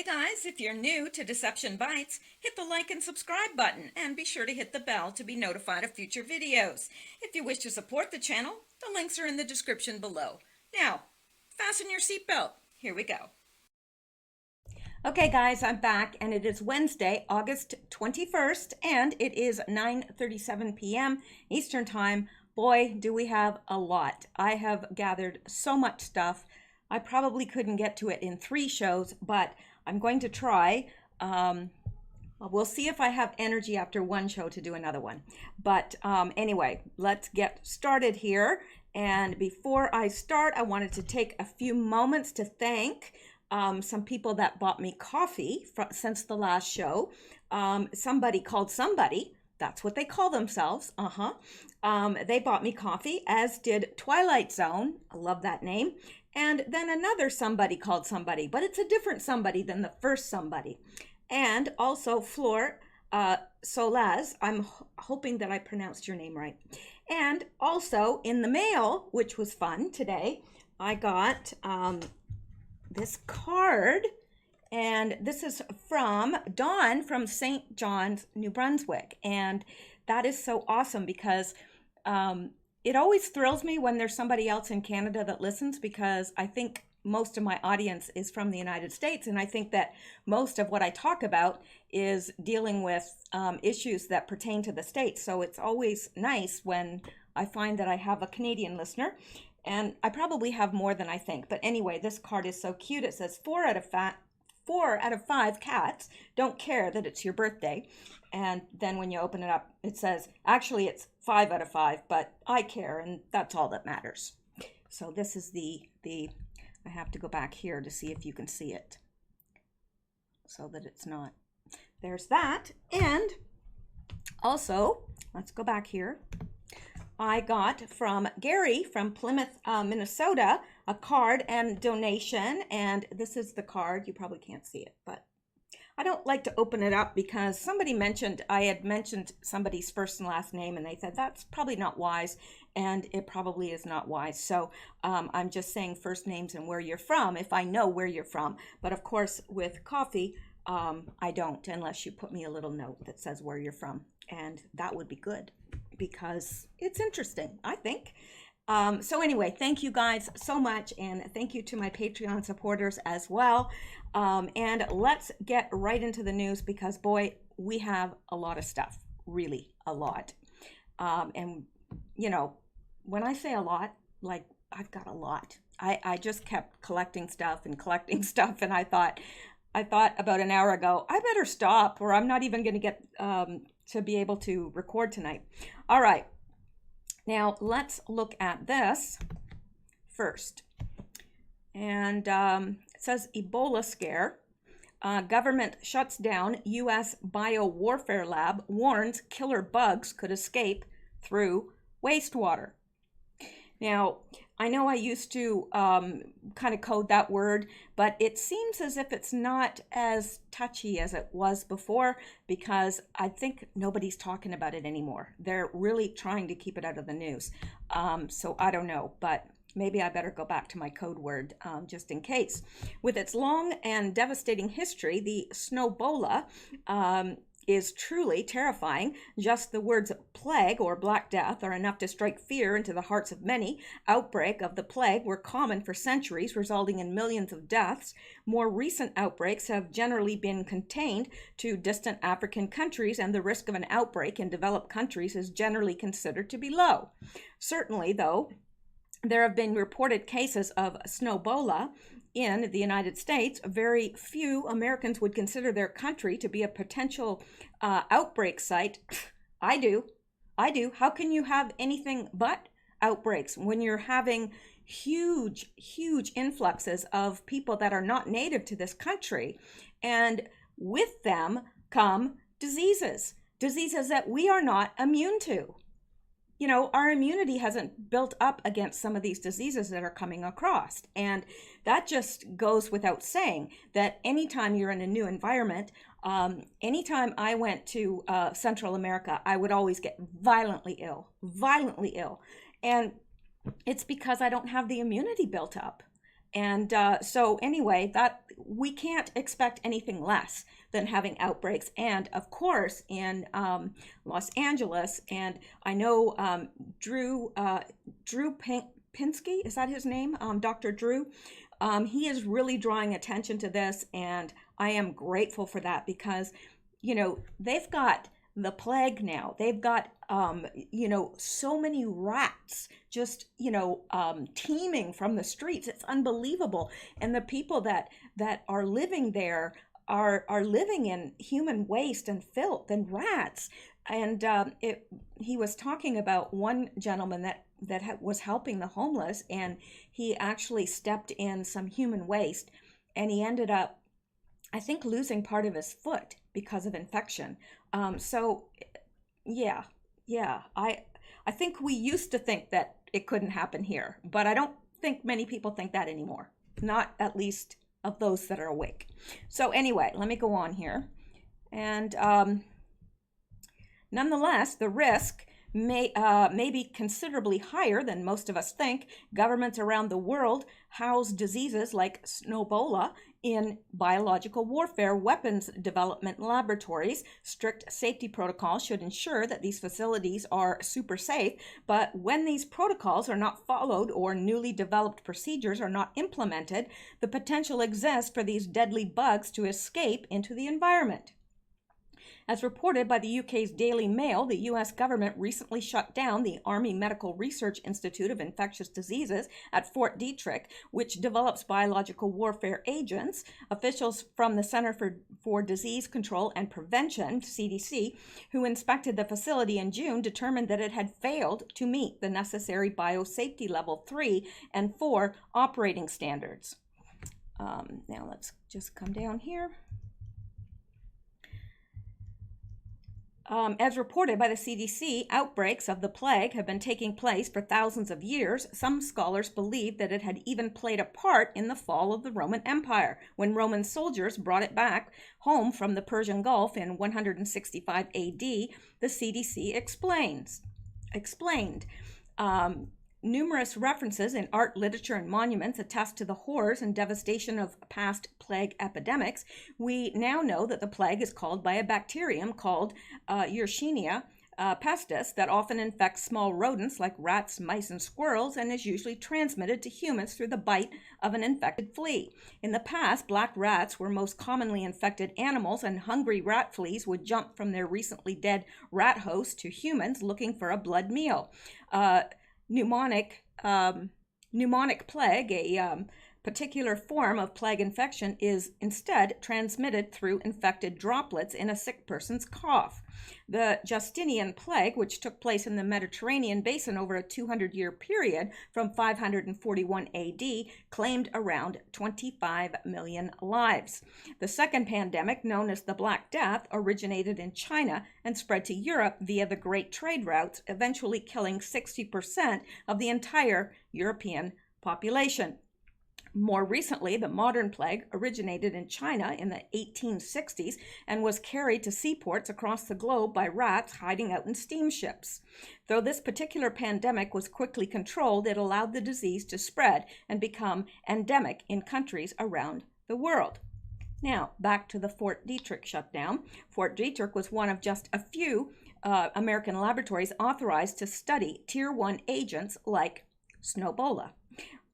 guys, if you're new to Deception Bytes, hit the like and subscribe button and be sure to hit the bell to be notified of future videos. If you wish to support the channel, the links are in the description below. Now, fasten your seatbelt. Here we go. Okay guys, I'm back and it is Wednesday, August 21st, and it is 9:37 p.m. Eastern Time. Boy, do we have a lot. I have gathered so much stuff. I probably couldn't get to it in 3 shows, but I'm going to try. We'll see if I have energy after one show to do another one. But anyway, let's get started here. And before I start, I wanted to take a few moments to thank some people that bought me coffee since the last show. Somebody called somebody. That's what they call themselves. They bought me coffee, as did Twilight Zone. I love that name. And then another somebody called somebody, but it's a different somebody than the first somebody. And also Flor Solaz. I'm hoping that I pronounced your name right. And also in the mail, which was fun today, I got this card. And this is from Dawn from St. John's, New Brunswick. And that is so awesome because it always thrills me when there's somebody else in Canada that listens, because I think most of my audience is from the United States. And I think that most of what I talk about is dealing with issues that pertain to the States. So it's always nice when I find that I have a Canadian listener. And I probably have more than I think. But anyway, this card is so cute. It says 4 out of 5 cats don't care that it's your birthday. And then when you open it up, it says, actually it's 5 out of 5, but I care, and that's all that matters. So this is I have to go back here to see if you can see it, so that it's not. There's that. And also, let's go back here. I got from Gary from Plymouth, Minnesota, a card and donation. And this is the card. You probably can't see it, but I don't like to open it up because somebody I had mentioned somebody's first and last name, and they said that's probably not wise, and it probably is not wise. So I'm just saying first names and where you're from if I know where you're from. But of course, with coffee, I don't, unless you put me a little note that says where you're from. And that would be good, because it's interesting, I think. So anyway, thank you guys so much, and thank you to my Patreon supporters as well. And let's get right into the news, because boy, we have a lot of stuff, really a lot. And you know, when I say a lot, like I've got a lot. I just kept collecting stuff and collecting stuff, and I thought about an hour ago, I better stop, or I'm not even going to get to be able to record tonight. All right. Now let's look at this first. And it says Ebola scare. Government shuts down U.S. biowarfare lab, warns killer bugs could escape through wastewater. Now, I know I used to kind of code that word, but it seems as if it's not as touchy as it was before, because I think nobody's talking about it anymore. They're really trying to keep it out of the news. So I don't know, but maybe I better go back to my code word just in case. With its long and devastating history, the snowbola is truly terrifying. Just the words plague or Black Death are enough to strike fear into the hearts of many. Outbreak of the plague were common for centuries, resulting in millions of deaths. More recent outbreaks have generally been contained to distant African countries, and the risk of an outbreak in developed countries is generally considered to be low. Certainly, though, there have been reported cases of snowbola in the United States. Very few Americans would consider their country to be a potential outbreak site. I do. How can you have anything but outbreaks when you're having huge influxes of people that are not native to this country? And with them come diseases that we are not immune to. You know, our immunity hasn't built up against some of these diseases that are coming across. And that just goes without saying, that anytime you're in a new environment, anytime I went to Central America, I would always get violently ill. And it's because I don't have the immunity built up. And so anyway, that we can't expect anything less than having outbreaks. And of course, in Los Angeles, and I know Drew Pinsky, is that his name? Dr. Drew. He is really drawing attention to this, and I am grateful for that because, they've got the plague now. They've got, so many rats just, teeming from the streets. It's unbelievable. And the people that are living there are living in human waste and filth and rats. And he was talking about one gentleman that was helping the homeless, and he actually stepped in some human waste, and he ended up, I think, losing part of his foot because of infection. So yeah, I think we used to think that it couldn't happen here, but I don't think many people think that anymore. Not at least of those that are awake. So anyway, let me go on here. And nonetheless, the risk may be considerably higher than most of us think. Governments around the world house diseases like Snowbola in biological warfare weapons development laboratories. Strict safety protocols should ensure that these facilities are super safe, but when these protocols are not followed or newly developed procedures are not implemented, the potential exists for these deadly bugs to escape into the environment. As reported by the UK's Daily Mail, the US government recently shut down the Army Medical Research Institute of Infectious Diseases at Fort Detrick, which develops biological warfare agents. Officials from the Center for Disease Control and Prevention, CDC, who inspected the facility in June, determined that it had failed to meet the necessary biosafety level 3 and 4 operating standards. Now let's just come down here. As reported by the CDC, outbreaks of the plague have been taking place for thousands of years. Some scholars believe that it had even played a part in the fall of the Roman Empire, when Roman soldiers brought it back home from the Persian Gulf in 165 AD. The CDC explained. Numerous references in art, literature, and monuments attest to the horrors and devastation of past plague epidemics. We now know that the plague is caused by a bacterium called Yersinia pestis that often infects small rodents like rats, mice, and squirrels, and is usually transmitted to humans through the bite of an infected flea. In the past, black rats were most commonly infected animals, and hungry rat fleas would jump from their recently dead rat hosts to humans looking for a blood meal. Pneumonic plague, a particular form of plague infection, is instead transmitted through infected droplets in a sick person's cough. The Justinian plague, which took place in the Mediterranean basin over a 200-year period from 541 AD, claimed around 25 million lives. The second pandemic, known as the Black Death, originated in China and spread to Europe via the Great Trade routes, eventually killing 60% of the entire European population. More recently, the modern plague originated in China in the 1860s and was carried to seaports across the globe by rats hiding out in steamships. Though this particular pandemic was quickly controlled, it allowed the disease to spread and become endemic in countries around the world. Now, back to the Fort Detrick shutdown. Fort Detrick was one of just a few American laboratories authorized to study Tier 1 agents like Snowbola,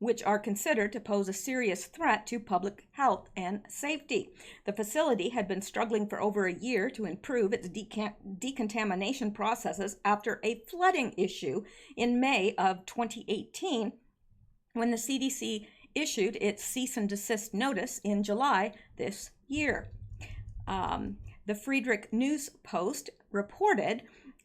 which are considered to pose a serious threat to public health and safety. The facility had been struggling for over a year to improve its decontamination processes after a flooding issue in May of 2018, when the CDC issued its cease and desist notice in July this year. The Friedrich News Post reported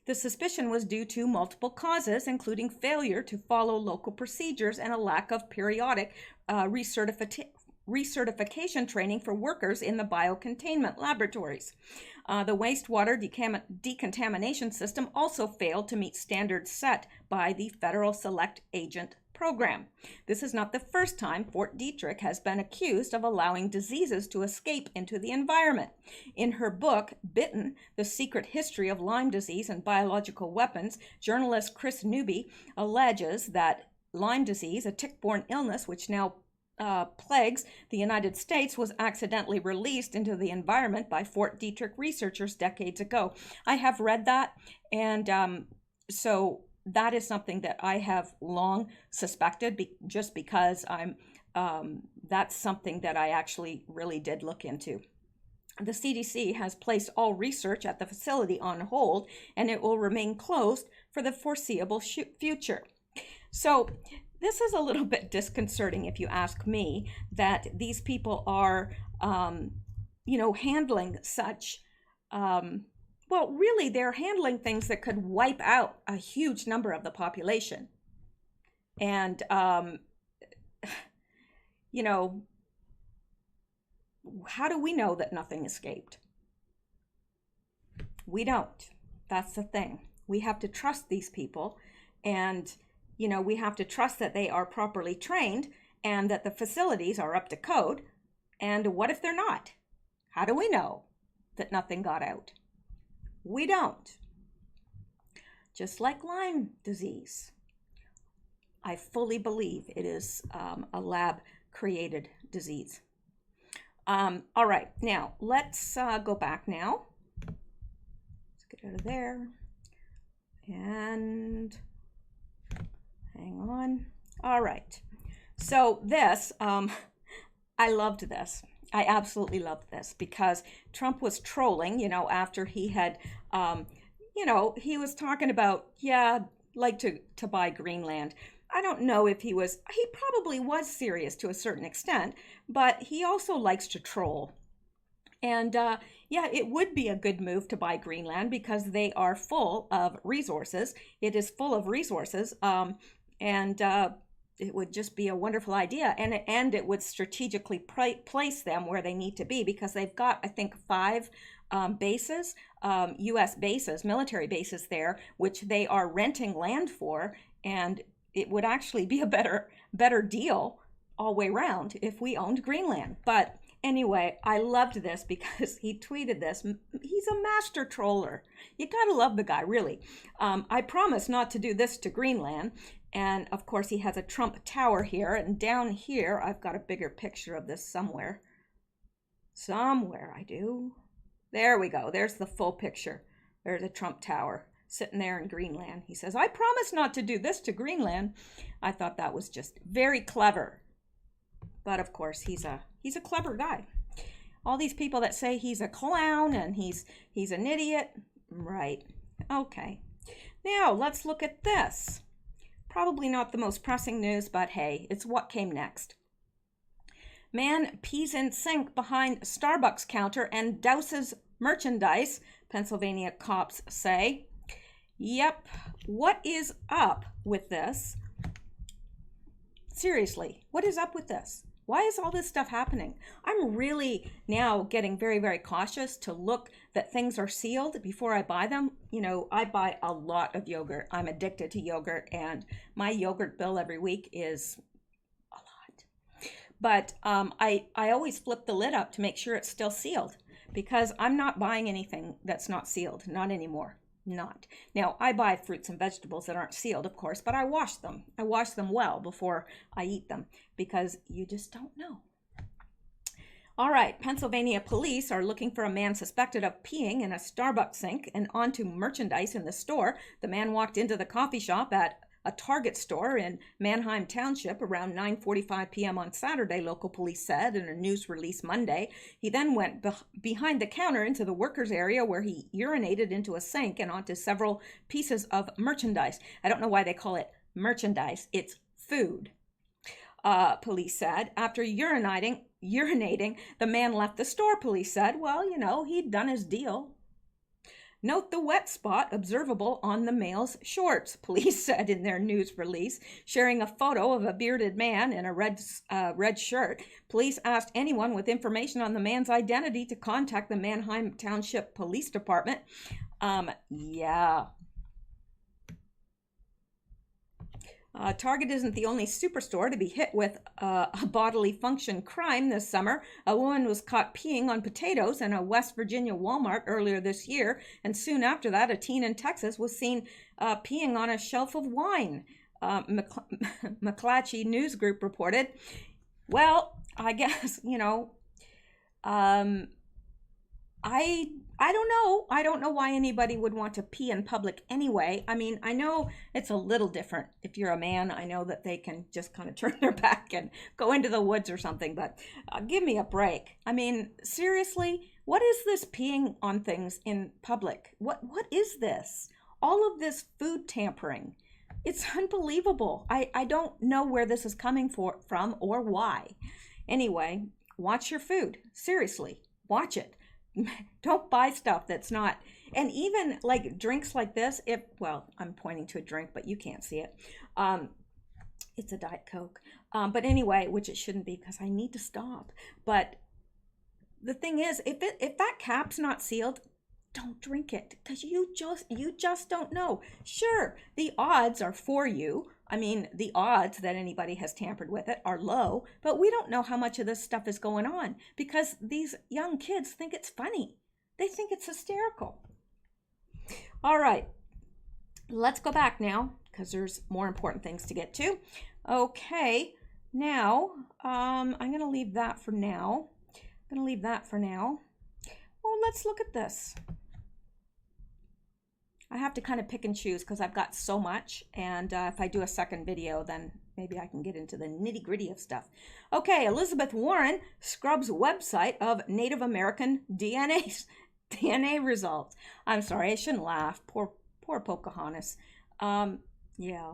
the suspicion was due to multiple causes, including failure to follow local procedures and a lack of periodic recertification training for workers in the biocontainment laboratories. The wastewater decontamination system also failed to meet standards set by the Federal Select Agent Program. This is not the first time Fort Detrick has been accused of allowing diseases to escape into the environment. In her book, Bitten, The Secret History of Lyme Disease and Biological Weapons, journalist Chris Newby alleges that Lyme disease, a tick-borne illness which now plagues the United States was accidentally released into the environment by Fort Detrick researchers decades ago. I have read that, and so that is something that I have long suspected, just because that's something that I actually really did look into. The CDC has placed all research at the facility on hold, and it will remain closed for the foreseeable future. So this is a little bit disconcerting, if you ask me, that these people are, handling such, well, really, they're handling things that could wipe out a huge number of the population. And, how do we know that nothing escaped? We don't. That's the thing. We have to trust these people, and we have to trust that they are properly trained and that the facilities are up to code. And what if they're not? How do we know that nothing got out? We don't. Just like Lyme disease, I fully believe it is a lab-created disease. All right, now let's go back now. Let's get out of there. And hang on. All right. So this, I loved this. I absolutely loved this because Trump was trolling, after he had, he was talking about, like to buy Greenland. I don't know if he probably was serious to a certain extent, but he also likes to troll. And it would be a good move to buy Greenland because they are full of resources. It is full of resources, and it would just be a wonderful idea. And it would strategically place them where they need to be, because they've got, I think, 5 bases, U.S. bases, military bases there, which they are renting land for, and it would actually be a better deal all the way around if we owned Greenland. But anyway, I loved this because he tweeted this. He's a master troller. You gotta love the guy, really. I promise not to do this to Greenland. And of course, he has a Trump Tower here. And down here, I've got a bigger picture of this somewhere. Somewhere I do. There we go. There's the full picture. There's a Trump Tower sitting there in Greenland. He says, I promise not to do this to Greenland. I thought that was just very clever. But of course, he's a clever guy. All these people that say he's a clown and he's an idiot. Right. Okay. Now let's look at this. Probably not the most pressing news, but hey, it's what came next. Man pees in sink behind Starbucks counter and douses merchandise, Pennsylvania cops say. Yep, what is up with this? Seriously, what is up with this? Why is all this stuff happening? I'm really now getting very, very cautious to look that things are sealed before I buy them. I buy a lot of yogurt. I'm addicted to yogurt, and my yogurt bill every week is a lot. But I always flip the lid up to make sure it's still sealed, because I'm not buying anything that's not sealed, not anymore. Not. Now, I buy fruits and vegetables that aren't sealed, of course, but I wash them. I wash them well before I eat them, because you just don't know. All right, Pennsylvania police are looking for a man suspected of peeing in a Starbucks sink and onto merchandise in the store. The man walked into the coffee shop at a Target store in Manheim Township around 9:45 p.m. on Saturday, local police said in a news release Monday. He then went behind the counter into the workers' area, where he urinated into a sink and onto several pieces of merchandise. I don't know why they call it merchandise. It's food, police said. After urinating, the man left the store, police said. Well, he'd done his deal. Note the wet spot observable on the male's shorts, police said in their news release, sharing a photo of a bearded man in a red shirt. Police asked anyone with information on the man's identity to contact the Manheim Township Police Department. Target isn't the only superstore to be hit with a bodily function crime this summer. A woman was caught peeing on potatoes in a West Virginia Walmart earlier this year, and soon after that, a teen in Texas was seen peeing on a shelf of wine. McClatchy News Group reported. Well, I guess, um, I don't know. I don't know why anybody would want to pee in public anyway. I mean, I know it's a little different. If you're a man, I know that they can just kind of turn their back and go into the woods or something, but give me a break. I mean, seriously, what is this peeing on things in public? What is this? All of this food tampering. It's unbelievable. I don't know where this is coming from or why. Anyway, watch your food. Seriously, watch it. Don't buy stuff that's not. And even like drinks like this, well, I'm pointing to a drink, but you can't see it. It's a Diet Coke. But anyway, which it shouldn't be because I need to stop. But the thing is, if that cap's not sealed, don't drink it because you just don't know. Sure, the odds are for you. I mean, the odds that anybody has tampered with it are low, but we don't know how much of this stuff is going on because these young kids think it's funny. They think it's hysterical. All right, let's go back now because there's more important things to get to. Okay, now I'm going to leave that for now. Well, let's look at this. I have to kind of pick and choose because I've got so much, and if I do a second video, then maybe I can get into the nitty-gritty of stuff. Okay, Elizabeth Warren scrubs website of Native American DNA results. I'm sorry, I shouldn't laugh. Poor Pocahontas. Yeah.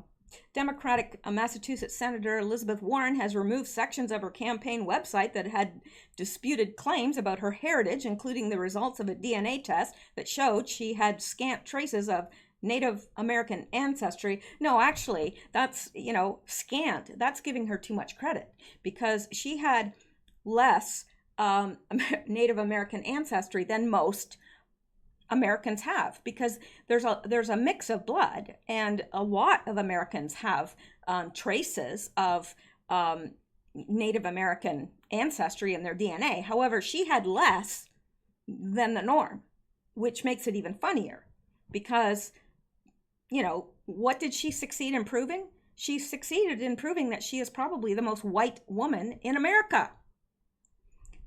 Democratic Massachusetts Senator Elizabeth Warren has removed sections of her campaign website that had disputed claims about her heritage, including the results of a DNA test that showed she had scant traces of Native American ancestry. No, actually, that's, scant. That's giving her too much credit because she had less Native American ancestry than most Americans have, because there's a mix of blood, and a lot of Americans have traces of Native American ancestry in their DNA. However, she had less than the norm, which makes it even funnier because, what did she succeed in proving? She succeeded in proving that she is probably the most white woman in America.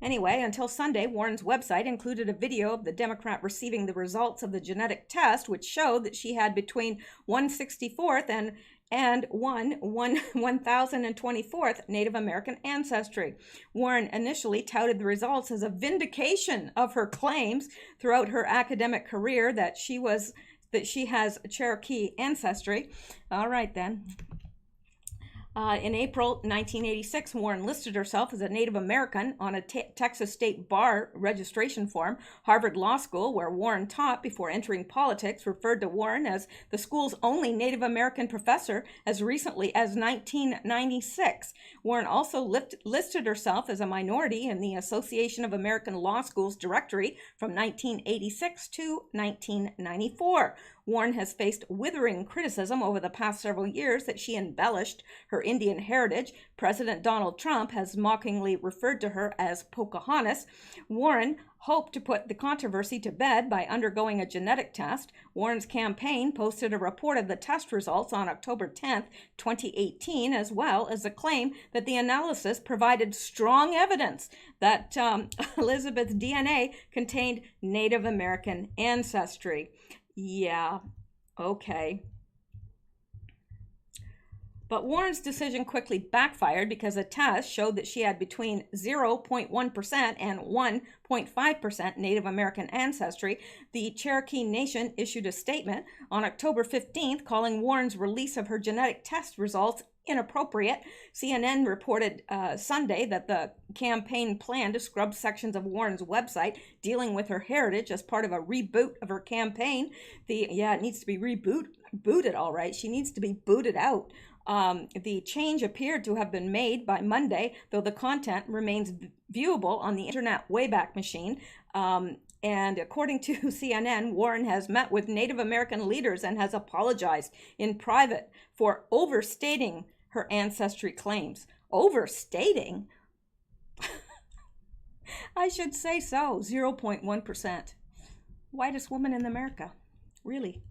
Anyway, until Sunday, Warren's website included a video of the Democrat receiving the results of the genetic test, which showed that she had between 164th and 1024th Native American ancestry. Warren initially touted the results as a vindication of her claims throughout her academic career that she has Cherokee ancestry. All right, then. In April 1986, Warren listed herself as a Native American on a Texas State Bar registration form. Harvard Law School, where Warren taught before entering politics, referred to Warren as the school's only Native American professor as recently as 1996. Warren also listed herself as a minority in the Association of American Law Schools directory from 1986 to 1994. Warren has faced withering criticism over the past several years that she embellished her Indian heritage. President Donald Trump has mockingly referred to her as Pocahontas. Warren hoped to put the controversy to bed by undergoing a genetic test. Warren's campaign posted a report of the test results on October 10, 2018, as well as a claim that the analysis provided strong evidence that Elizabeth's DNA contained Native American ancestry. Yeah, okay. But Warren's decision quickly backfired because a test showed that she had between 0.1% and 1.5% Native American ancestry. The Cherokee Nation issued a statement on October 15th calling Warren's release of her genetic test results inappropriate. CNN reported Sunday that the campaign planned to scrub sections of Warren's website dealing with her heritage as part of a reboot of her campaign. It needs to be rebooted, all right. She needs to be booted out. The change appeared to have been made by Monday, though the content remains viewable on the Internet Wayback Machine. And according to CNN, Warren has met with Native American leaders and has apologized in private for overstating her ancestry claims. Overstating? I should say so. 0.1%. Whitest woman in America. Really.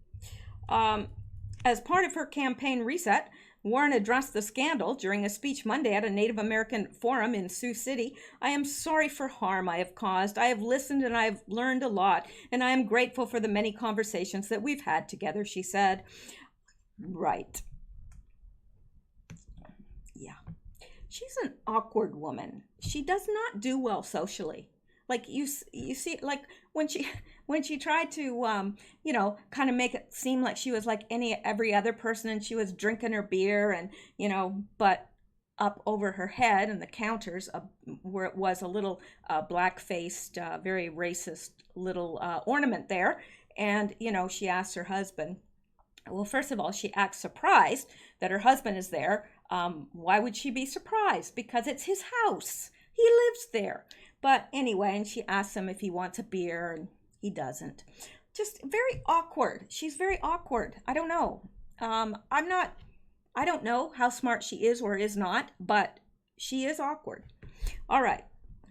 As part of her campaign reset, Warren addressed the scandal during a speech Monday at a Native American forum in Sioux City. I am sorry for harm I have caused. I have listened and I have learned a lot, and I am grateful for the many conversations that we've had together, she said. Right. Yeah. She's an awkward woman. She does not do well socially. Like you see, like when she tried to kind of make it seem like she was like every other person, and she was drinking her beer, and but up over her head and the counters where it was a little black-faced, very racist little ornament there. And she asked her husband. Well, first of all, she acts surprised that her husband is there. Why would she be surprised? Because it's his house. He lives there. But anyway, and she asks him if he wants a beer, and he doesn't. Just very awkward. She's very awkward. I don't know. I don't know how smart she is or is not, but she is awkward. All right.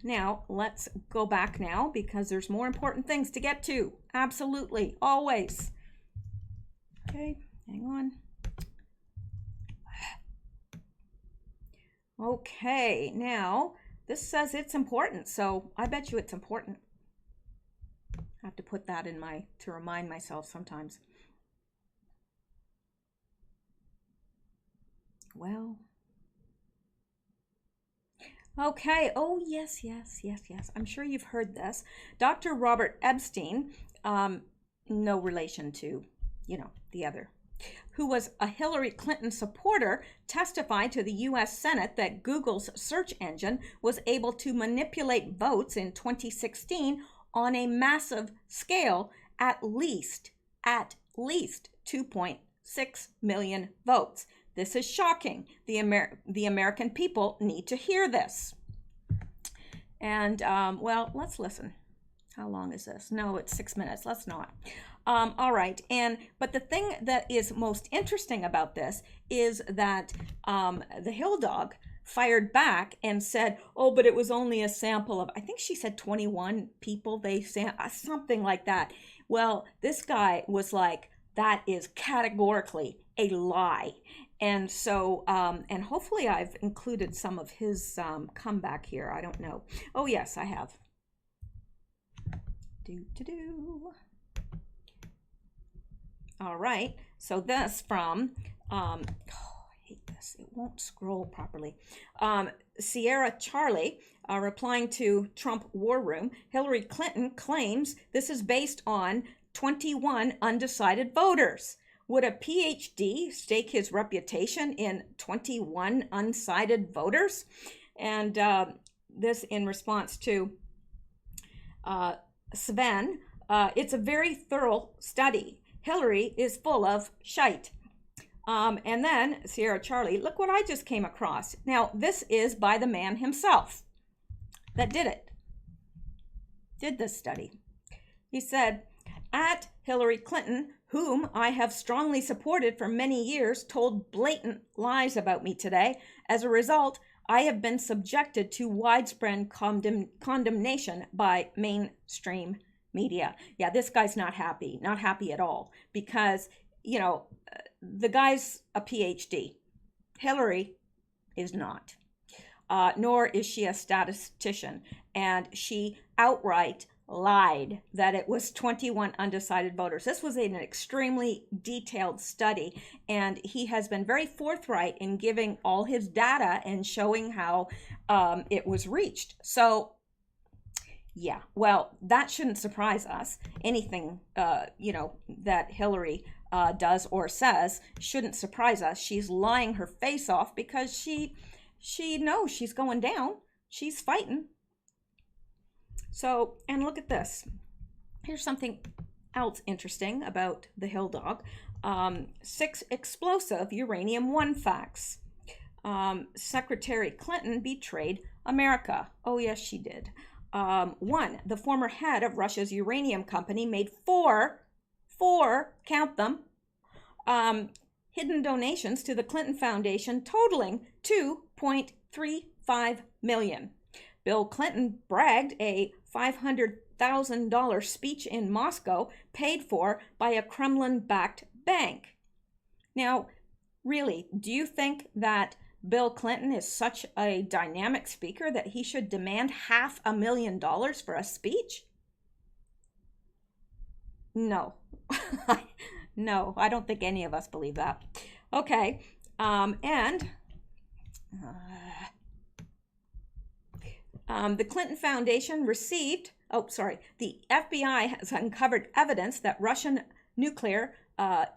Now, let's go back now, because there's more important things to get to. Absolutely. Always. Okay. Hang on. Okay. Now, this says it's important, so I bet you it's important. I have to put that in to remind myself sometimes. Well, okay. Oh, yes. I'm sure you've heard this. Dr. Robert Epstein, no relation to, the other, who was a Hillary Clinton supporter, testified to the U.S. Senate that Google's search engine was able to manipulate votes in 2016 on a massive scale, at least 2.6 million votes. This is shocking. The American people need to hear this. And, well, let's listen. How long is this? No, it's 6 minutes. Let's not. All right. But the thing that is most interesting about this is that the Hill Dog fired back and said, oh, but it was only a sample of, I think she said 21 people, something like that. Well, this guy was like, that is categorically a lie. And so, and hopefully I've included some of his comeback here. I don't know. Oh, yes, I have. All right. So this from, I hate this. It won't scroll properly. Sierra Charlie, replying to Trump War Room, Hillary Clinton claims this is based on 21 undecided voters. Would a PhD stake his reputation in 21 undecided voters? And this in response to Sven, it's a very thorough study. Hillary is full of shite. And then Sierra Charlie, look what I just came across. Now, this is by the man himself that did this study. He said, at Hillary Clinton, whom I have strongly supported for many years, told blatant lies about me today. As a result, I have been subjected to widespread condemnation by mainstream media. Yeah, this guy's not happy at all, because, the guy's a PhD. Hillary is not, nor is she a statistician. And she outright lied that it was 21 undecided voters. This was an extremely detailed study, and he has been very forthright in giving all his data and showing how it was reached. So, yeah, well, that shouldn't surprise us. Anything, that Hillary does or says shouldn't surprise us. She's lying her face off because she knows she's going down. She's fighting. So, and look at this. Here's something else interesting about the Hill Dog. 6 explosive uranium-1 facts. Secretary Clinton betrayed America. Oh, yes, she did. 1, the former head of Russia's uranium company made four, count them, hidden donations to the Clinton Foundation totaling $2.35 million. Bill Clinton bragged a $500,000 speech in Moscow paid for by a Kremlin-backed bank. Now, Really, do you think that Bill Clinton is such a dynamic speaker that he should demand $500,000 for a speech? No. No, I don't think any of us believe that. Okay, and the Clinton Foundation the FBI has uncovered evidence that Russian nuclear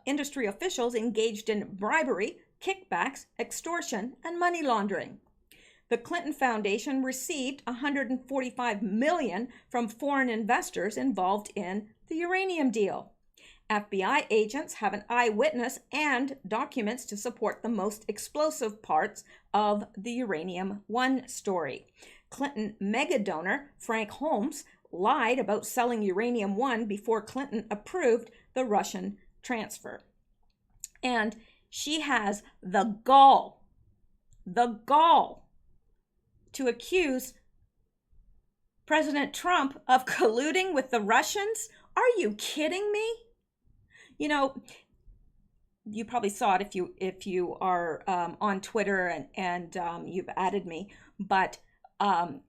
industry officials engaged in bribery, kickbacks, extortion, and money laundering. The Clinton Foundation received $145 million from foreign investors involved in the uranium deal. FBI agents have an eyewitness and documents to support the most explosive parts of the Uranium One story. Clinton mega donor Frank Holmes lied about selling Uranium One before Clinton approved the Russian transfer. And she has the gall to accuse President Trump of colluding with the Russians. Are you kidding me? You know, you probably saw it if you are on Twitter and you've added me. But there's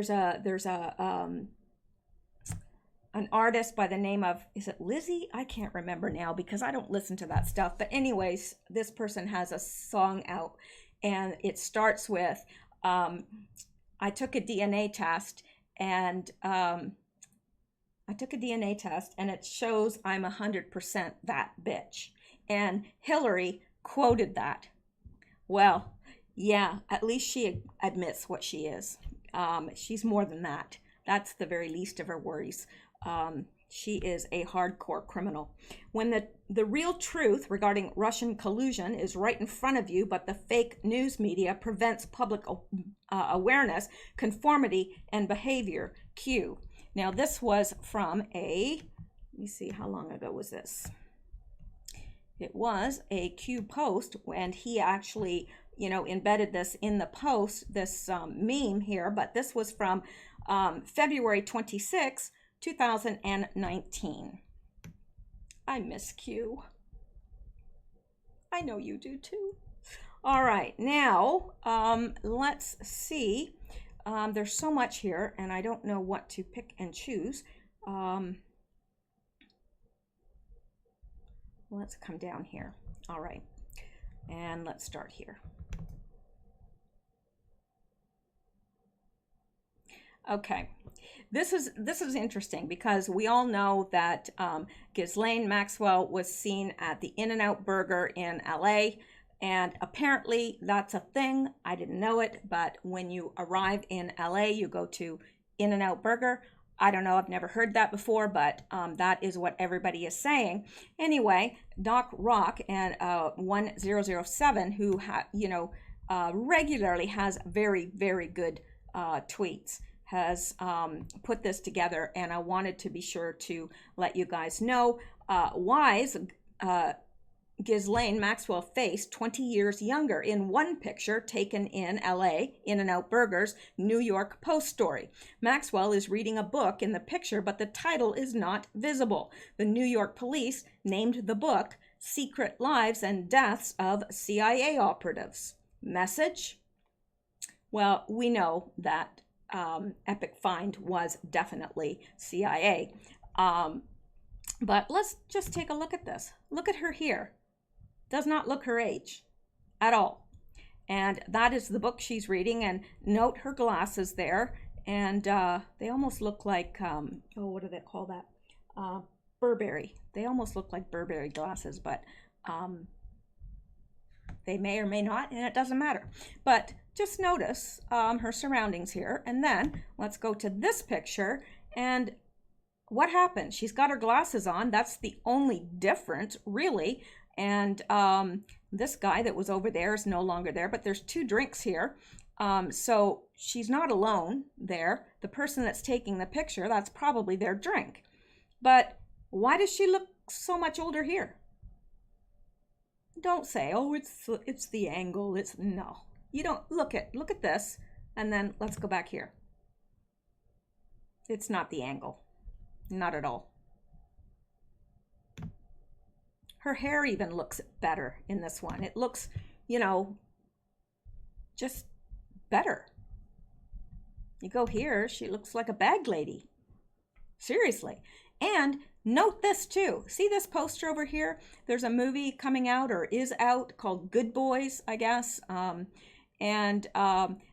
an artist by the name of, is it Lizzie? I can't remember now because I don't listen to that stuff. But anyways, this person has a song out, and it starts with, I took a DNA test, and it shows I'm 100% that bitch. And Hillary quoted that. Well, yeah, at least she admits what she is. She's more than that. That's the very least of her worries. She is a hardcore criminal. When the real truth regarding Russian collusion is right in front of you, but the fake news media prevents public awareness, conformity, and behavior. Q. Now, this was from let me see, how long ago was this? It was a Q post, and he actually, embedded this in the post, this meme here, but this was from February 26, 2019. I miss Q. I know you do too. All right, now let's see. There's so much here, and I don't know what to pick and choose. Let's come down here. All right, and let's start here. Okay, this is interesting because we all know that Ghislaine Maxwell was seen at the In-N-Out Burger in LA. And apparently that's a thing. I didn't know it, but when you arrive in LA, you go to In-N-Out Burger. I don't know, I've never heard that before, but that is what everybody is saying. Anyway, Doc Rock and 1007, who regularly has very, very good tweets, has put this together, and I wanted to be sure to let you guys know why Ghislaine Maxwell faced 20 years younger in one picture taken in LA, In-N-Out Burger's New York Post story. Maxwell is reading a book in the picture, but the title is not visible. The New York police named the book Secret Lives and Deaths of CIA Operatives. Message? Well, we know that Epic Find was definitely CIA. But let's just take a look at this. Look at her here. Does not look her age at all. And that is the book she's reading. And note her glasses there. And they almost look like, what do they call that? Burberry. They almost look like Burberry glasses, but they may or may not, and it doesn't matter. But just notice her surroundings here. And then let's go to this picture. And what happened? She's got her glasses on. That's the only difference, really. And this guy that was over there is no longer there, but there's two drinks here. So she's not alone there. The person that's taking the picture, that's probably their drink. But why does she look so much older here? Don't say, oh, it's the angle. No. You don't look at this, and then let's go back here. It's not the angle. Not at all. Her hair even looks better in this one. It looks, you know, just better. You go here, she looks like a bag lady. Seriously. And note this too. See this poster over here? There's a movie coming out or is out called Good Boys, I guess. The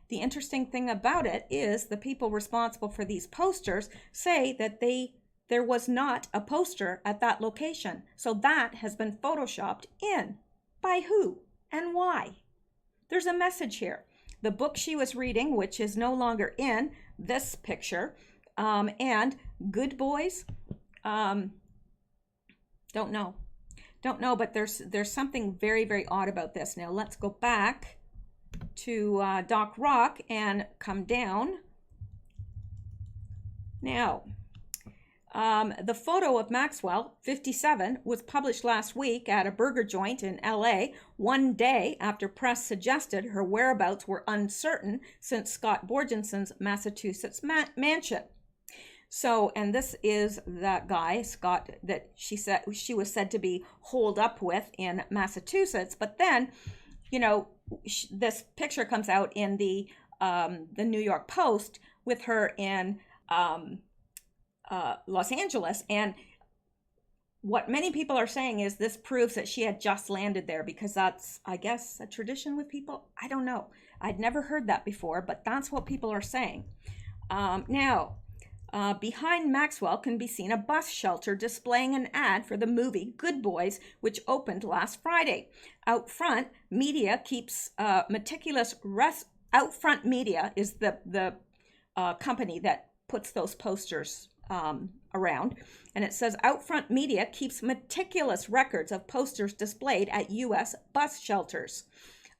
interesting thing about it is the people responsible for these posters say that there was not a poster at that location. So that has been photoshopped in. By who and why? There's a message here. The book she was reading, which is no longer in this picture, and Good Boys, don't know, but there's something very, very odd about this. Now let's go back to Doc Rock and come down. Now, the photo of Maxwell, 57, was published last week at a burger joint in LA, one day after press suggested her whereabouts were uncertain since Scott Borgenson's Massachusetts mansion. So, and this is that guy, Scott, that she was said to be holed up with in Massachusetts. But then, you know, this picture comes out in the New York Post with her in Los Angeles, and what many people are saying is this proves that she had just landed there, because that's, I guess, a tradition with people. I don't know. I'd never heard that before, but that's what people are saying. Behind Maxwell can be seen a bus shelter displaying an ad for the movie Good Boys, which opened last Friday. Out Front Media keeps meticulous Out Front Media is the company that puts those posters around, and it says Outfront Media keeps meticulous records of posters displayed at U.S. bus shelters.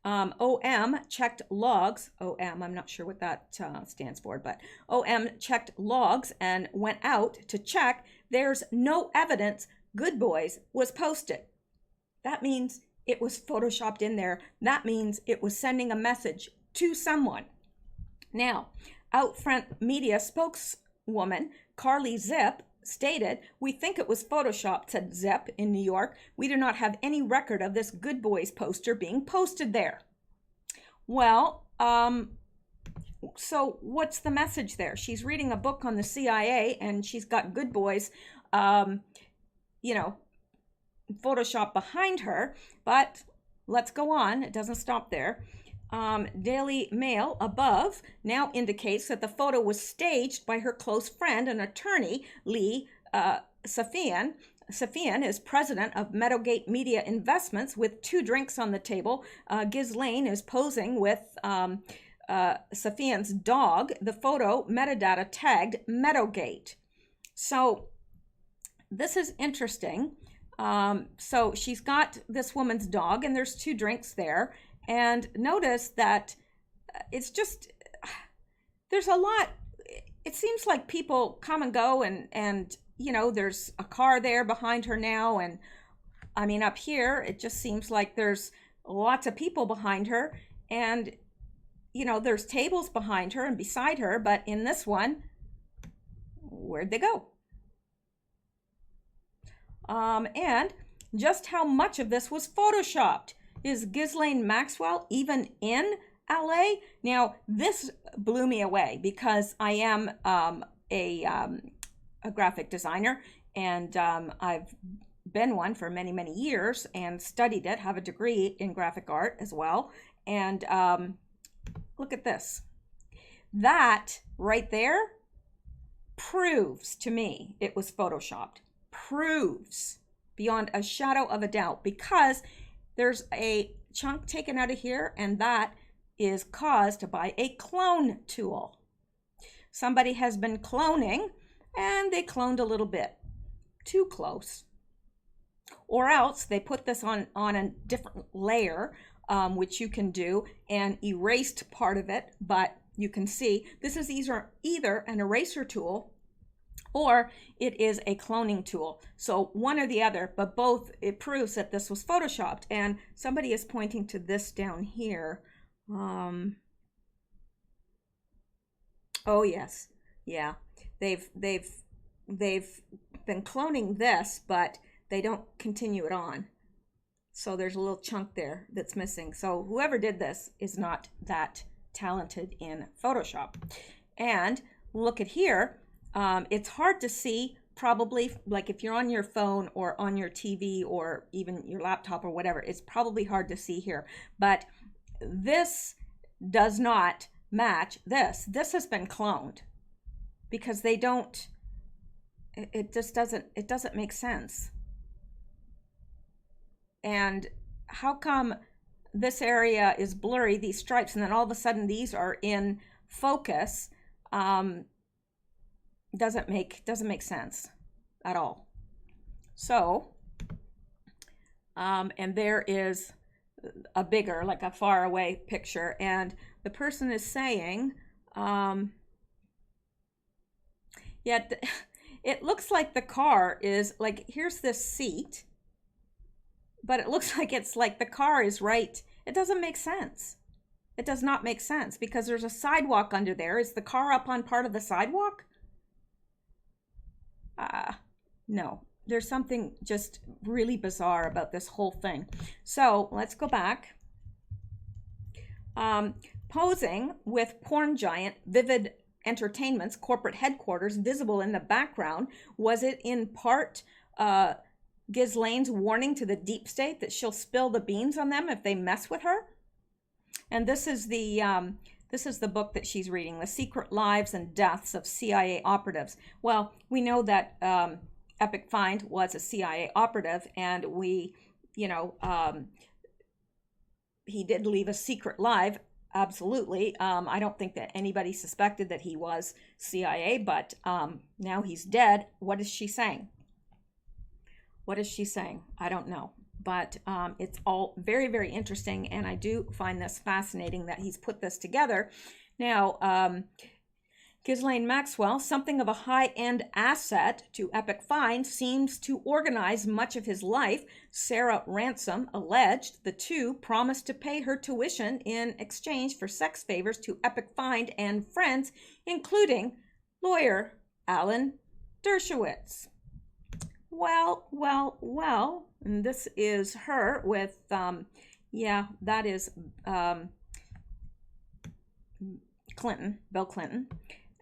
OM checked logs. OM, I'm not sure what that stands for, but OM checked logs and went out to check. There's no evidence Good Boys was posted. That means it was photoshopped in there. That means it was sending a message to someone. Now, Outfront Media spokeswoman Carly Zip stated, "We think it was photoshopped," said Zip in New York. "We do not have any record of this Good Boys poster being posted there." Well, so what's the message there? She's reading a book on the CIA and she's got Good Boys, you know, Photoshop behind her, but let's go on. It doesn't stop there. Daily Mail above now indicates that the photo was staged by her close friend and attorney, Lee Safian. Safian is president of Meadowgate Media Investments with 2 drinks on the table. Ghislaine is posing with Safian's dog. The photo metadata tagged Meadowgate. So this is interesting. So she's got this woman's dog and there's 2 drinks there. And notice that it's just, there's a lot, it seems like people come and go and you know, there's a car there behind her now. And I mean, up here, it just seems like there's lots of people behind her. And, you know, there's tables behind her and beside her. But in this one, where'd they go? And just how much of this was photoshopped? Is Ghislaine Maxwell even in LA? Now, this blew me away because I am a graphic designer, and I've been one for many, many years and studied it, have a degree in graphic art as well. And look at this. That right there proves to me it was photoshopped. Proves beyond a shadow of a doubt, because there's a chunk taken out of here, and that is caused by a clone tool. Somebody has been cloning, and they cloned a little bit too close. Or else they put this on a different layer, which you can do, and erased part of it, but you can see this is either an eraser tool or it is a cloning tool. So one or the other, but both, it proves that this was photoshopped. And somebody is pointing to this down here. Oh yes, yeah. They've been cloning this, but they don't continue it on. So there's a little chunk there that's missing. So whoever did this is not that talented in Photoshop. And look at here. It's hard to see, probably, like if you're on your phone or on your TV or even your laptop or whatever, it's probably hard to see here. But this does not match this. This has been cloned because they don't, it just doesn't, it doesn't make sense. And how come this area is blurry, these stripes, and then all of a sudden these are in focus? Doesn't make sense at all. So, and there is a bigger, like a far away picture, and the person is saying, it looks like the car is like, here's this seat, but it looks like it's like the car is right. It doesn't make sense. It does not make sense because there's a sidewalk under there. Is the car up on part of the sidewalk? No, there's something just really bizarre about this whole thing. So let's go back. Posing with porn giant Vivid Entertainment's corporate headquarters visible in the background. Was it in part Ghislaine's warning to the deep state that she'll spill the beans on them if they mess with her? And this is the book that she's reading, The Secret Lives and Deaths of CIA Operatives. Well, we know that Epic Find was a CIA operative, and we, he did leave a secret life, absolutely. I don't think that anybody suspected that he was CIA, but now he's dead. What is she saying? What is she saying? I don't know. But it's all very, very interesting, and I do find this fascinating that he's put this together. Now, Ghislaine Maxwell, something of a high-end asset to Epic Find, seems to organize much of his life. Sarah Ransom alleged the two promised to pay her tuition in exchange for sex favors to Epic Find and friends, including lawyer Alan Dershowitz. Well, and this is her with, that is Clinton, Bill Clinton.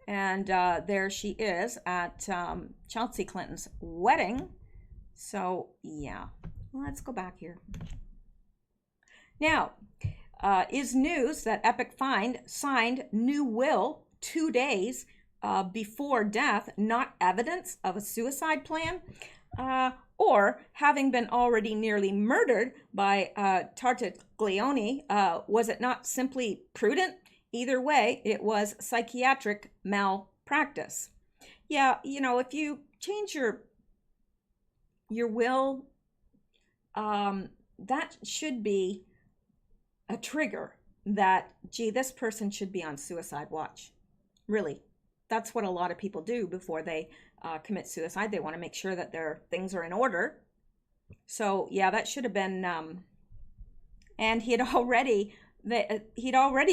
And there she is at Chelsea Clinton's wedding. So, yeah, let's go back here. Now, is news that Epic Find signed new will 2 days before death not evidence of a suicide plan? Or having been already nearly murdered by Tartaglione, was it not simply prudent? Either way, it was psychiatric malpractice. Yeah, if you change your will, that should be a trigger that, gee, this person should be on suicide watch. Really, that's what a lot of people do before they commit suicide. They want to make sure that their things are in order. So yeah, that should have been, and he'd already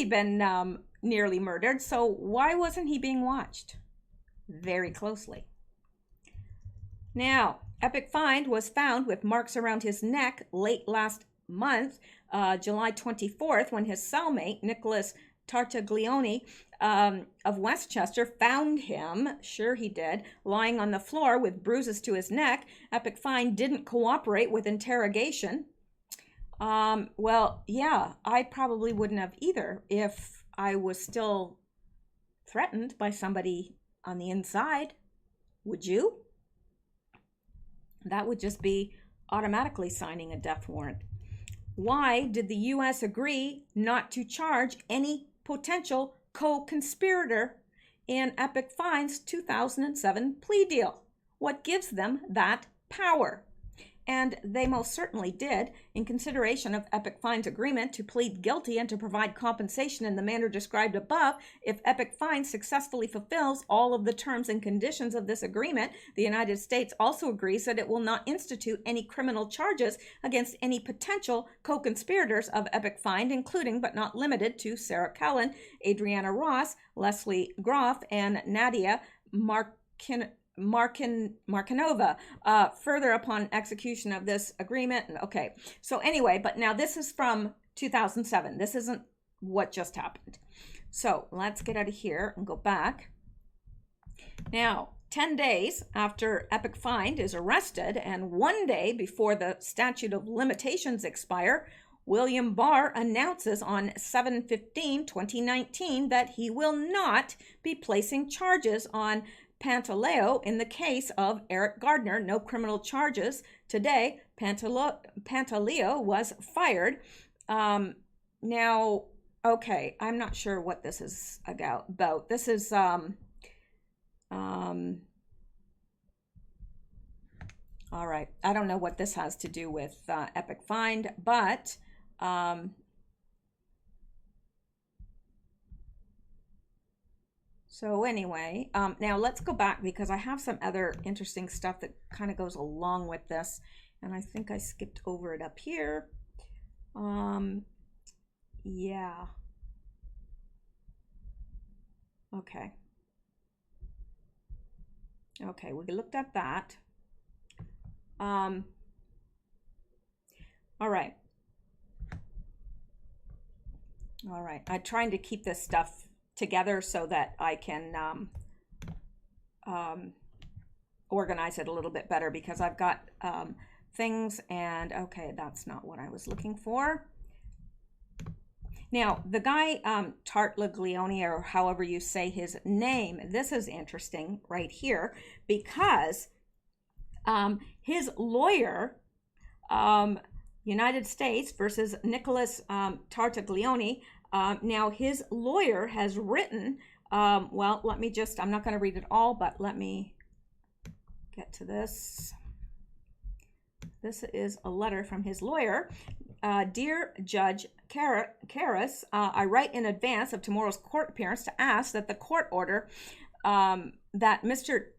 been nearly murdered. So why wasn't he being watched very closely? Now, Epic Find was found with marks around his neck late last month, July 24th, when his cellmate, Nicholas Tartaglione of Westchester, found him, sure he did, lying on the floor with bruises to his neck. Epic Find didn't cooperate with interrogation. Well, yeah, I probably wouldn't have either if I was still threatened by somebody on the inside. Would you? That would just be automatically signing a death warrant. Why did the U.S. agree not to charge any potential co-conspirator in Epic Find's 2007 plea deal? What gives them that power? And they most certainly did, in consideration of Epic Find's agreement to plead guilty and to provide compensation in the manner described above. If Epic Find successfully fulfills all of the terms and conditions of this agreement, the United States also agrees that it will not institute any criminal charges against any potential co-conspirators of Epic Find, including but not limited to Sarah Cullen, Adriana Ross, Leslie Groff, and Nadia Markinova, further upon execution of this agreement. Okay, so anyway, but now this is from 2007. This isn't what just happened. So let's get out of here and go back. Now, 10 days after Epic Find is arrested and 1 day before the statute of limitations expire, William Barr announces on 7/15/2019 that he will not be placing charges on Pantaleo in the case of Eric Gardner. No criminal charges. Today, Pantaleo was fired. Now, okay, I'm not sure what this is about. This is all right, I don't know what this has to do with Epic Find, but so anyway, now let's go back because I have some other interesting stuff that kind of goes along with this, and I think I skipped over it up here. Yeah. Okay. Okay, we looked at that. All right. All right. I'm trying to keep this stuff together so that I can organize it a little bit better because I've got things and okay, that's not what I was looking for. Now, the guy, Tartaglione, or however you say his name, this is interesting right here because his lawyer, United States versus Nicholas Tartaglione, now his lawyer has written, well, let me just, I'm not going to read it all, but let me get to this. This is a letter from his lawyer. Dear Judge Karras, I write in advance of tomorrow's court appearance to ask that the court order that Mr.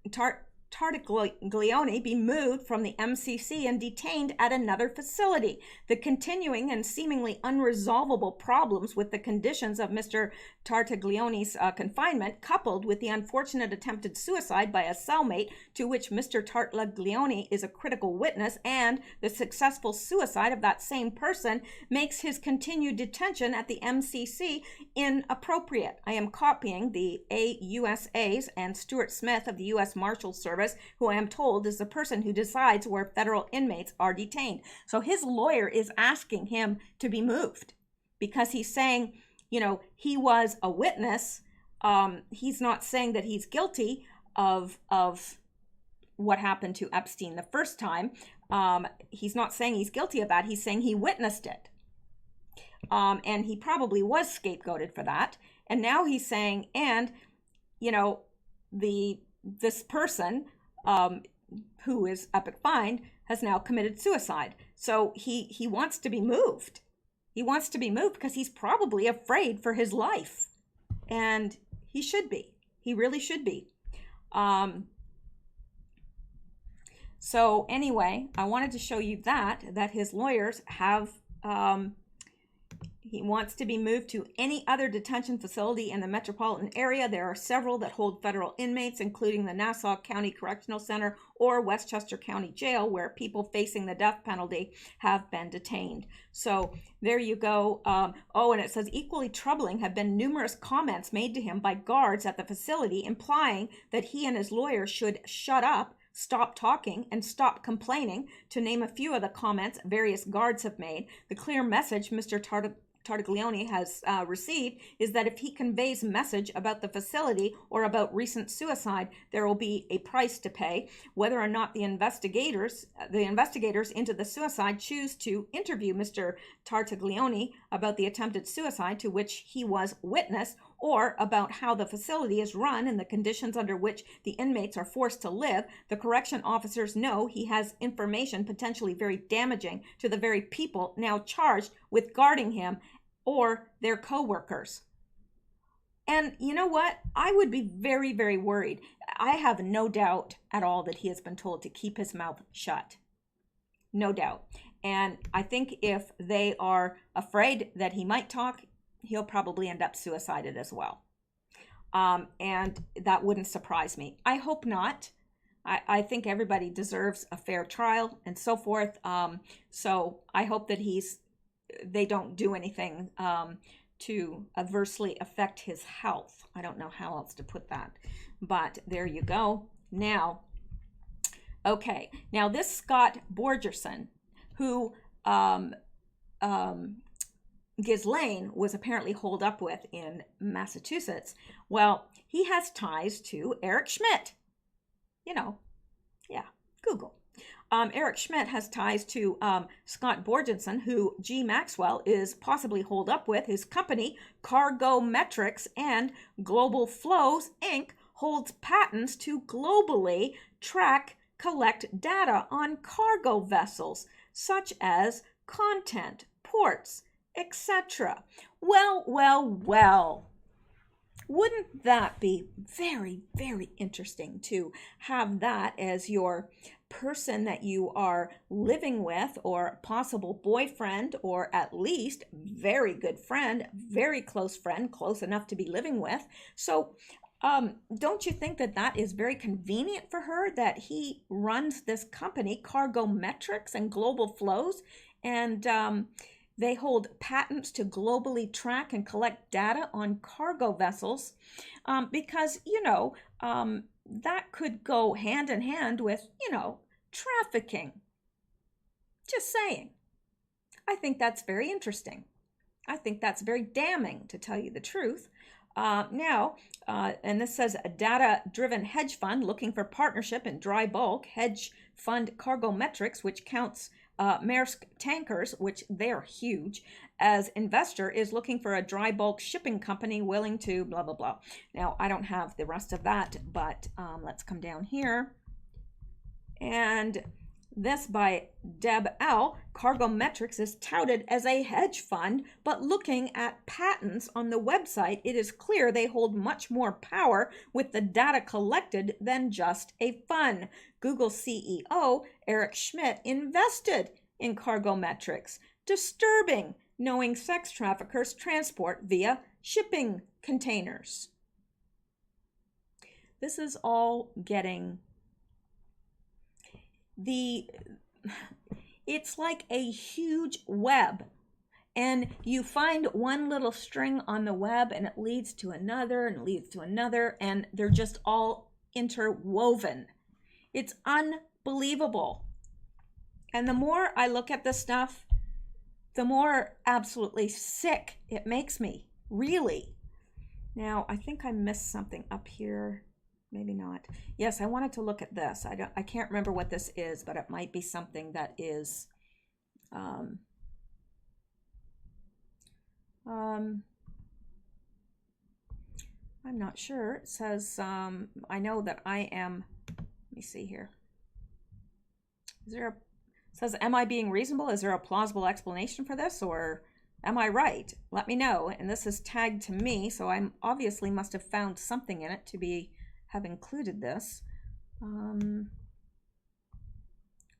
Tartaglione be moved from the MCC and detained at another facility. The continuing and seemingly unresolvable problems with the conditions of Mr. Tartaglione's confinement, coupled with the unfortunate attempted suicide by a cellmate to which Mr. Tartaglione is a critical witness, and the successful suicide of that same person, makes his continued detention at the MCC inappropriate. I am copying the AUSAs and Stuart Smith of the U.S. Marshal Service, who I am told is the person who decides where federal inmates are detained. So his lawyer is asking him to be moved because he's saying, you know, he was a witness. He's not saying that he's guilty of what happened to Epstein the first time. He's not saying he's guilty of that. He's saying he witnessed it. And he probably was scapegoated for that. And now he's saying, and, you know, this person who is Epic Find has now committed suicide. So he wants to be moved. He wants to be moved because he's probably afraid for his life. And he should be. He really should be. So anyway, I wanted to show you that his lawyers have he wants to be moved to any other detention facility in the metropolitan area. There are several that hold federal inmates, including the Nassau County Correctional Center or Westchester County Jail, where people facing the death penalty have been detained. So there you go. Oh, and it says equally troubling have been numerous comments made to him by guards at the facility implying that he and his lawyer should shut up, stop talking, and stop complaining, to name a few of the comments various guards have made. The clear message Mr. Tartaglione has received is that if he conveys message about the facility or about recent suicide, there will be a price to pay. Whether or not the investigators into the suicide choose to interview Mr. Tartaglione about the attempted suicide to which he was witness, or about how the facility is run and the conditions under which the inmates are forced to live, the correction officers know he has information potentially very damaging to the very people now charged with guarding him or their co-workers. And you know what? I would be very, very worried. I have no doubt at all that he has been told to keep his mouth shut. No doubt. And I think if they are afraid that he might talk, he'll probably end up suicided as well. And that wouldn't surprise me. I hope not, I think everybody deserves a fair trial and so forth. So I hope that they don't do anything to adversely affect his health. I don't know how else to put that, but there you go. Now, okay, now this Scott Borgerson, who Ghislaine was apparently holed up with in Massachusetts, well, he has ties to Eric Schmidt. You know, yeah, Google. Eric Schmidt has ties to Scott Borgenson, who G. Maxwell is possibly holed up with. His company, Cargo Metrics and Global Flows, Inc., holds patents to globally track, collect data on cargo vessels, such as content, ports, etc. Well, well, well. Wouldn't that be very, very interesting to have that as your person that you are living with, or possible boyfriend, or at least very good friend, very close friend, close enough to be living with? So don't you think that that is very convenient for her, that he runs this company, Cargo Metrics and Global Flows, and they hold patents to globally track and collect data on cargo vessels, because, that could go hand in hand with, trafficking. Just saying. I think that's very interesting. I think that's very damning, to tell you the truth. And this says a data-driven hedge fund looking for partnership in dry bulk. Hedge fund Cargo Metrics, which counts Maersk tankers, which they're huge, as investor, is looking for a dry bulk shipping company willing to blah, blah, blah. Now, I don't have the rest of that, but let's come down here. And this by Deb L. Cargo Metrics is touted as a hedge fund, but looking at patents on the website, it is clear they hold much more power with the data collected than just a fund. Google CEO Eric Schmidt invested in Cargo Metrics. Disturbing, knowing sex traffickers transport via shipping containers. This is all getting it's like a huge web, and you find one little string on the web and it leads to another and leads to another, and they're just all interwoven. It's unbelievable. And the more I look at this stuff, the more absolutely sick it makes me, really. Now, I think I missed something up here. Maybe not. Yes, I wanted to look at this. I can't remember what this is, but it might be something that is I'm not sure. It says I know that I am, let me see here. It says, am I being reasonable? Is there a plausible explanation for this, or am I right? Let me know. And this is tagged to me, so I obviously must have found something in it to have included this.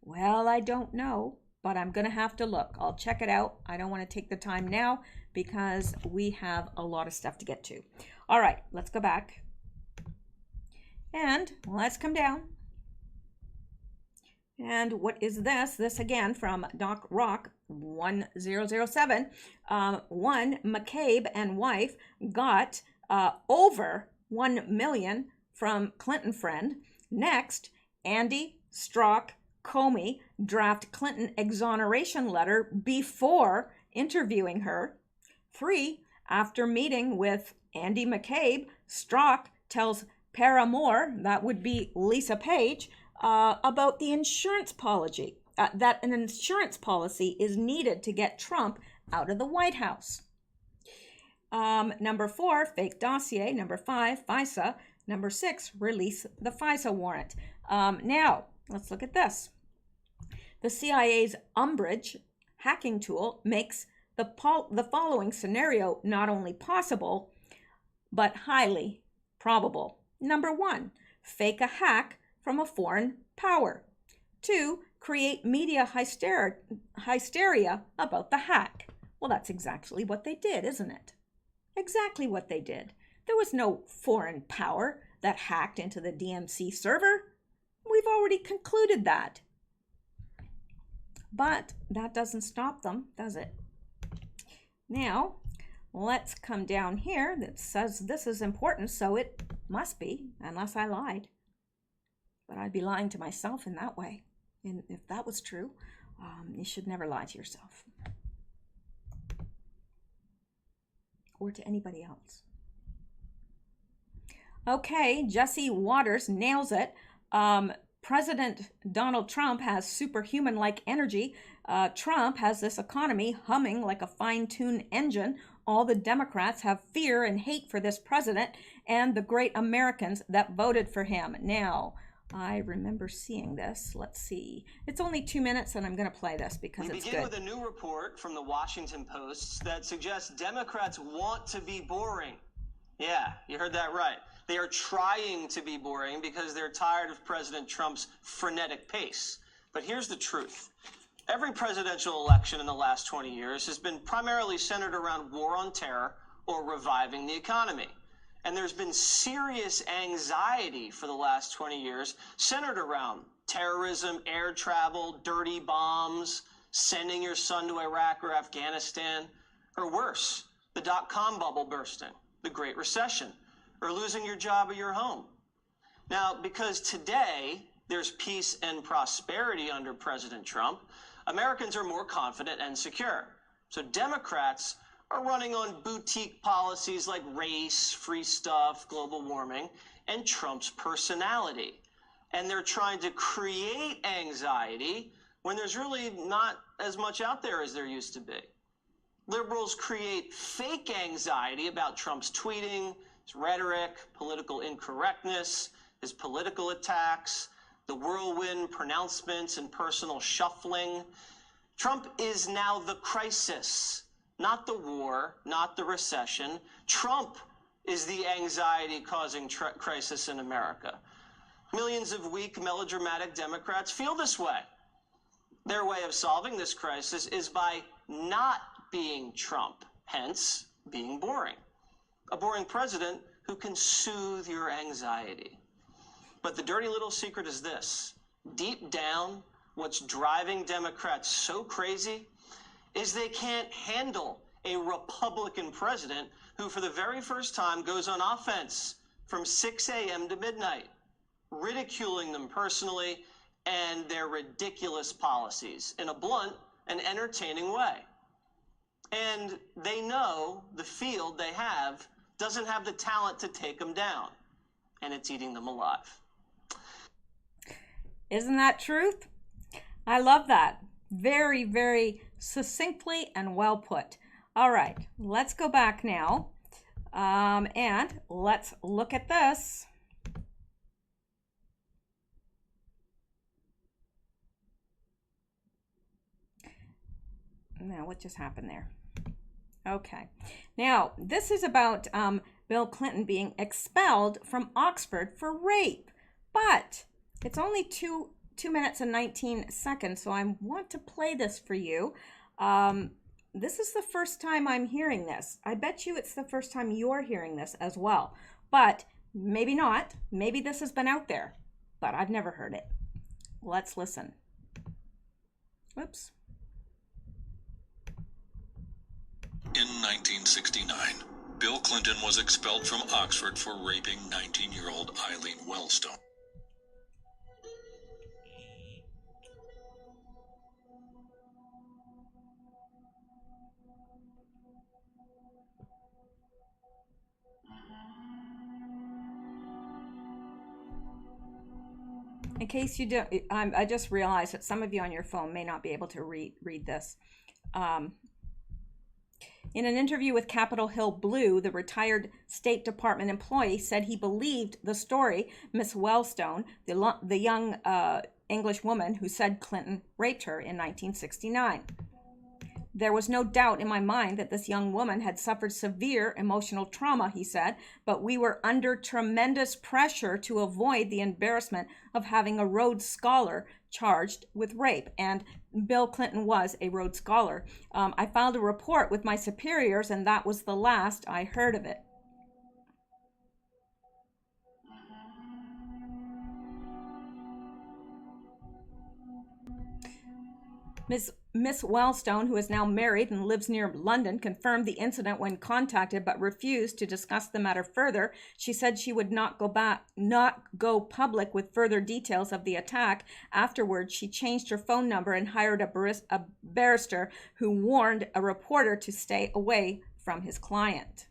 Well, I don't know, but I'm gonna have to look. I'll check it out. I don't want to take the time now because we have a lot of stuff to get to. All right, let's go back. And let's come down. And what is this? This again from Doc Rock 1007. One, McCabe and wife got over 1 million from Clinton friend. Next, Andy, Strzok, Comey draft Clinton exoneration letter before interviewing her. 3, after meeting with Andy McCabe, Strzok tells Paramore, that would be Lisa Page, about the insurance policy, that an insurance policy is needed to get Trump out of the White House. Number 4, fake dossier. Number 5, FISA. Number 6, release the FISA warrant. Now, let's look at this. The CIA's Umbrage hacking tool makes the following scenario not only possible, but highly probable. Number 1, fake a hack from a foreign power. 2, create media hysteria about the hack. Well, that's exactly what they did, isn't it? Exactly what they did. There was no foreign power that hacked into the DMC server. We we've already concluded that. But that doesn't stop them, does it? Now, let's come down here that says this is important, so it must be, unless I lied. But I'd be lying to myself in that way. And if that was true, you should never lie to yourself. Or to anybody else. Okay, Jesse Waters nails it. President Donald Trump has superhuman-like energy. Trump has this economy humming like a fine-tuned engine. All the Democrats have fear and hate for this president and the great Americans that voted for him. Now, I remember seeing this. Let's see. It's only 2 minutes, and I'm going to play this because it's good. We begin with a new report from the Washington Post that suggests Democrats want to be boring. Yeah, you heard that right. They are trying to be boring because they're tired of President Trump's frenetic pace. But here's the truth. Every presidential election in the last 20 years has been primarily centered around war on terror or reviving the economy. And there's been serious anxiety for the last 20 years centered around terrorism, air travel, dirty bombs, sending your son to Iraq or Afghanistan, or worse, the dot-com bubble bursting, the Great Recession, or losing your job or your home. Now, because today there's peace and prosperity under President Trump, Americans are more confident and secure. So Democrats are running on boutique policies like race, free stuff, global warming, and Trump's personality. And they're trying to create anxiety when there's really not as much out there as there used to be. Liberals create fake anxiety about Trump's tweeting, his rhetoric, political incorrectness, his political attacks, the whirlwind pronouncements and personal shuffling. Trump is now the crisis, not the war, not the recession. Trump is the anxiety-causing crisis in America. Millions of weak, melodramatic Democrats feel this way. Their way of solving this crisis is by not being Trump, hence being boring. A boring president who can soothe your anxiety. But the dirty little secret is this. Deep down, what's driving Democrats so crazy is they can't handle a Republican president who for the very first time goes on offense from 6 a.m. to midnight, ridiculing them personally and their ridiculous policies in a blunt and entertaining way. And they know the field they have doesn't have the talent to take them down, and it's eating them alive. Isn't that truth? I love that. Very, very succinctly and well put. All right, let's go back now and let's look at this. Now, what just happened there? Okay. Now, this is about Bill Clinton being expelled from Oxford for rape, but it's only 2 minutes and 19 seconds, so I want to play this for you. This is the first time I'm hearing this. I bet you it's the first time you're hearing this as well, but maybe not. Maybe this has been out there, but I've never heard it. Let's listen. Whoops. In 1969, Bill Clinton was expelled from Oxford for raping 19-year-old Eileen Wellstone. In case you don't, I just realized that some of you on your phone may not be able to read this. In an interview with Capitol Hill Blue, the retired State Department employee said he believed the story. Miss Wellstone, the young English woman who said Clinton raped her in 1969. There was no doubt in my mind that this young woman had suffered severe emotional trauma, he said, but we were under tremendous pressure to avoid the embarrassment of having a Rhodes Scholar charged with rape. And Bill Clinton was a Rhodes Scholar. I filed a report with my superiors, and that was the last I heard of it. Miss Wellstone, who is now married and lives near London, confirmed the incident when contacted, but refused to discuss the matter further. She said she would not go public with further details of the attack. Afterwards, she changed her phone number and hired a barrister who warned a reporter to stay away from his client.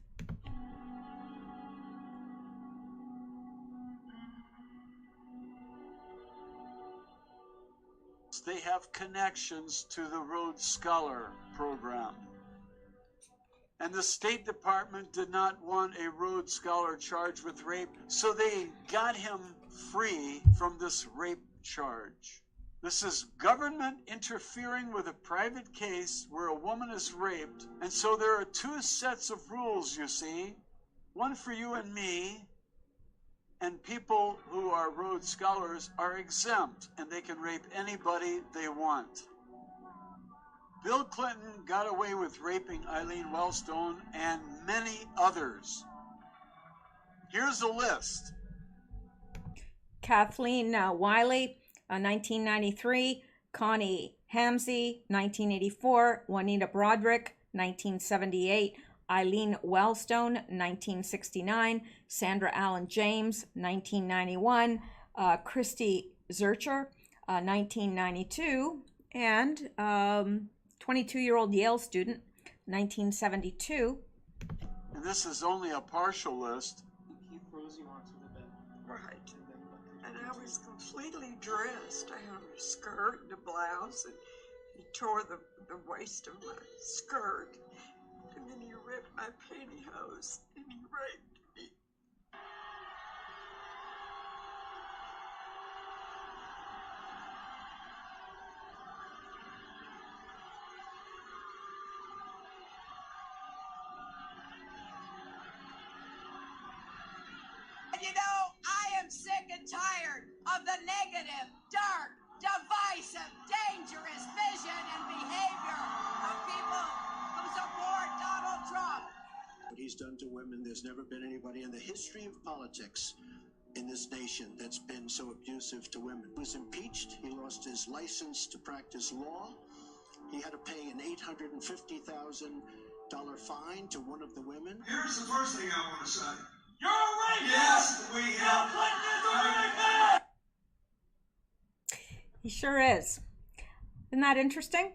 They have connections to the Rhodes Scholar program. And the State Department did not want a Rhodes Scholar charged with rape, so they got him free from this rape charge. This is government interfering with a private case where a woman is raped. And so there are two sets of rules, you see. One for you and me, and people who are Rhodes Scholars are exempt, and they can rape anybody they want. Bill Clinton got away with raping Eileen Wellstone and many others. Here's a list. Kathleen Wiley, 1993. Connie Hamsey, 1984. Juanita Broderick, 1978. Eileen Wellstone, 1969, Sandra Allen James, 1991, Christy Zurcher, 1992, and 22-year-old Yale student, 1972. And this is only a partial list. He froze you onto the bed. Right. And I was completely dressed. I had a skirt and a blouse, and he tore the waist of my skirt. And then he ripped my pantyhose and he raped me. And you know, I am sick and tired of the negative, dark, divisive, dangerous vision and behavior of people who support Donald Trump. What he's done to women, there's never been anybody in the history of politics in this nation that's been so abusive to women. He was impeached. He lost his license to practice law. He had to pay an $850,000 fine to one of the women. Here's the first thing I want to say. You're a rapist! Yes, we have. Bill Clinton is a rapist! He sure is. Isn't that interesting?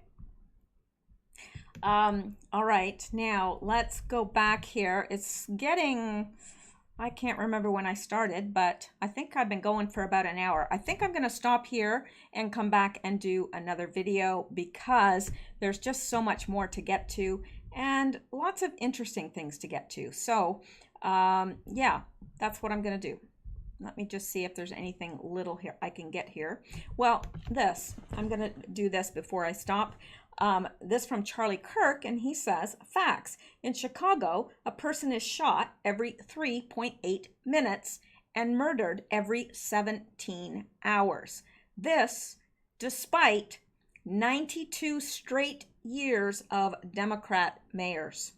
All right, now let's go back here. It's getting, I can't remember when I started, but I think I've been going for about an hour. I think I'm going to stop here and come back and do another video because there's just so much more to get to and lots of interesting things to get to. So, yeah, that's what I'm going to do. Let me just see if there's anything little here I can get here. Well, I'm going to do this before I stop. This from Charlie Kirk, and he says, facts. In Chicago, a person is shot every 3.8 minutes and murdered every 17 hours. This despite 92 straight years of Democrat mayors.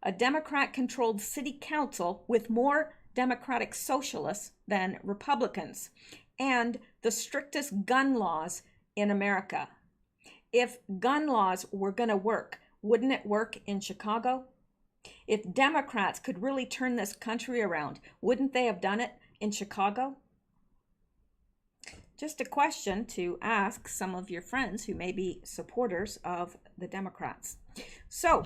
A Democrat-controlled city council with more Democratic socialists than Republicans, and the strictest gun laws in America. If gun laws were going to work, wouldn't it work in Chicago? If Democrats could really turn this country around, wouldn't they have done it in Chicago? Just a question to ask some of your friends who may be supporters of the Democrats. So,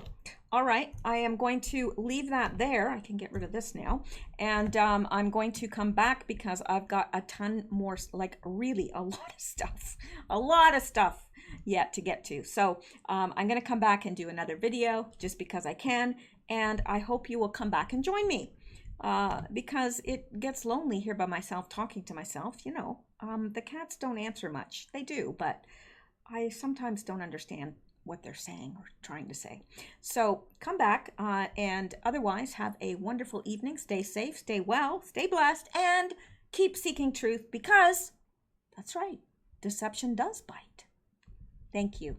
all right, I am going to leave that there. I can get rid of this now. And I'm going to come back because I've got a ton more, like really a lot of stuff yet to get to. So I'm going to come back and do another video just because I can. And I hope you will come back and join me because it gets lonely here by myself talking to myself. You know, the cats don't answer much. They do, but I sometimes don't understand what they're saying or trying to say. So come back and otherwise have a wonderful evening. Stay safe, stay well, stay blessed, and keep seeking truth because that's right, deception does bite. Thank you.